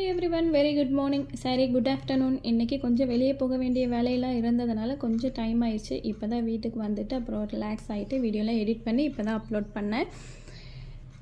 Everyone very good morning sorry good afternoon. இன்றைக்கி கொஞ்சம் வெளியே போக வேண்டிய வேலையெல்லாம் இருந்ததுனால கொஞ்சம் டைம் ஆயிடுச்சு. இப்போ தான் வீட்டுக்கு வந்துட்டு அப்புறம் ரிலாக்ஸ் ஆகிட்டு வீடியோலாம் எடிட் பண்ணி இப்போ தான் அப்லோட் பண்ணேன்.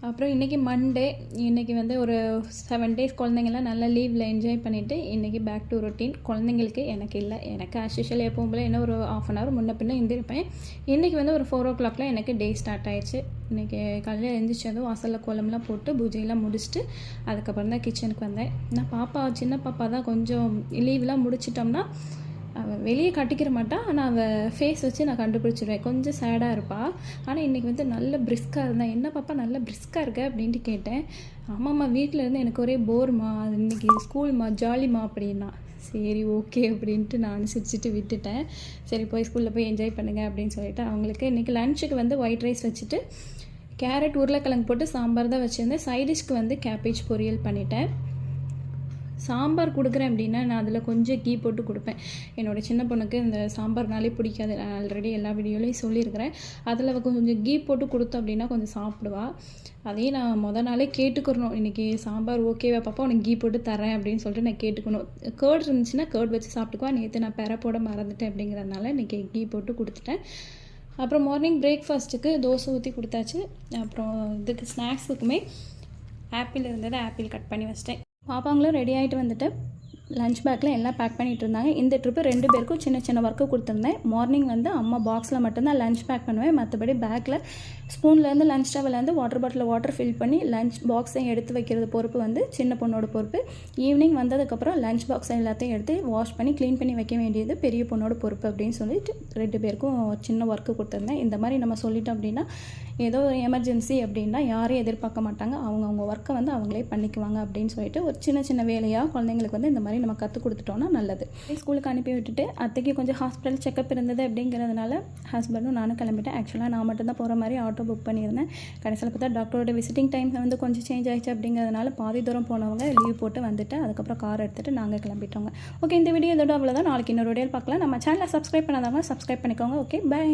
அப்புறம் இன்றைக்கி மண்டே. இன்றைக்கி வந்து ஒரு 7 days குழந்தைங்கள்லாம் நல்லா லீவில் என்ஜாய் பண்ணிவிட்டு இன்றைக்கி பேக் டு ரொட்டீன். குழந்தைங்களுக்கு எனக்கு இல்லை, எனக்கு ஆஸ் யூஷுவல் எப்பவும் போல் என்ன ஒரு 1/2 hour முன்ன பின்ன எழுந்திருப்பேன். இன்றைக்கி வந்து ஒரு 4 o'clock எனக்கு டே ஸ்டார்ட் ஆயிடுச்சு. இன்றைக்கி காலையில் எழுந்திரிச்சதும் வாசலில் கோலம்லாம் போட்டு பூஜையெல்லாம் முடிச்சுட்டு அதுக்கப்புறம் தான் கிச்சனுக்கு வந்தேன். நான் சின்ன பாப்பா தான் கொஞ்சம் லீவ்லாம் முடிச்சிட்டோம்னா அவள் வெளியே கட்டிக்கிற மாட்டான். ஆனால் அவள் ஃபேஸ் வச்சு நான் கண்டுபிடிச்சிடுவேன். கொஞ்சம் சேடாக இருப்பாள். ஆனால் இன்றைக்கி வந்து நல்ல பிரிஸ்காக இருந்தேன். என்ன பாப்பா நல்ல பிரிஸ்காக இருக்க அப்படின்ட்டு கேட்டேன். ஆமாம்மா வீட்டில் இருந்து எனக்கு ஒரே போர்மா, இன்றைக்கி ஸ்கூல்மா ஜாலிமா அப்படின்னா. சரி ஓகே அப்படின்ட்டு நான் சிரிச்சிட்டு விட்டுட்டேன். சரி போய் ஸ்கூலில் போய் என்ஜாய் பண்ணுங்கள் அப்படின்னு சொல்லிட்டு அவங்களுக்கு இன்றைக்கி லன்ச்சுக்கு வந்து ஒயிட் ரைஸ் வச்சுட்டு கேரட் உருளைக்கிழங்கு போட்டு சாம்பார் தான் வச்சுருந்தேன். சைடிஷ்க்கு வந்து கேபேஜ் பொரியல் பண்ணிட்டேன். சாம்பார் கொடுக்குறேன் அப்படின்னா நான் அதில் கொஞ்சம் கீ போட்டு கொடுப்பேன். என்னோடய சின்ன பொண்ணுக்கு இந்த சாம்பார்னாலே பிடிக்காது. நான் ஆல்ரெடி எல்லா வீடியோலையும் சொல்லியிருக்கிறேன். அதில் கொஞ்சம் கீ போட்டு கொடுத்தோம் அப்படின்னா கொஞ்சம் சாப்பிடுவா. அதையும் நான் நாளே கேட்டுக்கிறணும். இன்றைக்கி சாம்பார் ஓகேவா பாப்பா உனக்கு கீ போட்டு தரேன் அப்படின்னு சொல்லிட்டு நான் கேட்டுக்கணும். கேர்ட் இருந்துச்சுன்னா கேர்ட் வச்சு சாப்பிட்டுக்குவா. நேற்று நான் போட மறந்துட்டேன் அப்படிங்கிறதுனால இன்றைக்கி கீ போட்டு கொடுத்துட்டேன். அப்புறம் மார்னிங் பிரேக்ஃபாஸ்ட்டுக்கு தோசை ஊற்றி கொடுத்தாச்சு. அப்புறம் இதுக்கு ஸ்நாக்ஸுக்குமே ஆப்பிள் இருந்தது, ஆப்பிள் கட் பண்ணி வச்சிட்டேன். பாப்பாங்களும் ரெடி ஆகிட்டு வந்துட்டு லஞ்ச் பேக்கில் எல்லாம் பேக் பண்ணிகிட்டு இருந்தாங்க. இந்த ட்ரிப்பு 2 பேருக்கும் சின்ன சின்ன ஒர்க்கு கொடுத்துருந்தேன். மார்னிங் வந்து அம்மா பாக்ஸில் மட்டும்தான் லஞ்ச் பேக் பண்ணுவேன். மற்றபடி பேக்கில் ஸ்பூன்லேருந்து லஞ்ச் டவலேருந்து வாட்டர் பாட்டில் வாட்டர் ஃபில் பண்ணி லஞ்ச் பாக்ஸையும் எடுத்து வைக்கிறது பொறுப்பு வந்து சின்ன பொண்ணோட பொறுப்பு. ஈவினிங் வந்ததுக்கப்புறம் லஞ்ச் பாக்ஸை எல்லாத்தையும் எடுத்து வாஷ் பண்ணி க்ளீன் பண்ணி வைக்க வேண்டியது பெரிய பொண்ணோட பொறுப்பு அப்படின்னு சொல்லிட்டு 2 பேருக்கும் சின்ன ஒர்க்கு கொடுத்துருந்தேன். இந்த மாதிரி நம்ம சொல்லிட்டோம் அப்படின்னா ஏதோ ஒரு எமர்ஜென்சி அப்படின்னா யாரையும் எதிர்பார்க்க மாட்டாங்க. அவங்க ஒர்க்கை வந்து அவங்களே பண்ணிக்குவாங்க அப்படின்னு சொல்லிட்டு ஒரு சின்ன சின்ன வேலையாக குழந்தைங்களுக்கு வந்து இந்த மாதிரி நம்ம கற்றுக் கொடுத்துட்டோன்னா நல்லது. ஸ்கூலுக்கு அனுப்பி விட்டுட்டு அத்தைக்கு கொஞ்சம் ஹாஸ்பிட்டல் செக்கப் இருந்தது அப்படிங்கிறதுனால ஹஸ்பண்டும் நானும் கிளம்பிட்டேன். ஆக்சுவலாக நான் மட்டும்தான் போகிற மாதிரி ஆட்டோ புக் பண்ணியிருந்தேன். கடைசியில் பார்த்தா டாக்டரோட விசிட்டிங் டைம் வந்து கொஞ்சம் சேஞ்ச் ஆகிடுச்சு அப்படிங்கிறதுனால பாதி தூரம் போனவங்க லீவ் போட்டு வந்துட்டு அதுக்கப்புறம் கார் எடுத்துகிட்டு நாங்கள் கிளம்பிட்டோங்க. ஓகே, இந்த வீடியோ இதோட அவ்வளோதான். நாளைக்கு இன்னொரு வீடியோ பார்க்கலாம். நம்ம சேனலை சப்ஸ்கிரைப் பண்ணாதவங்க சப்ஸ்கிரைப் பண்ணிக்கோங்க. Okay, by.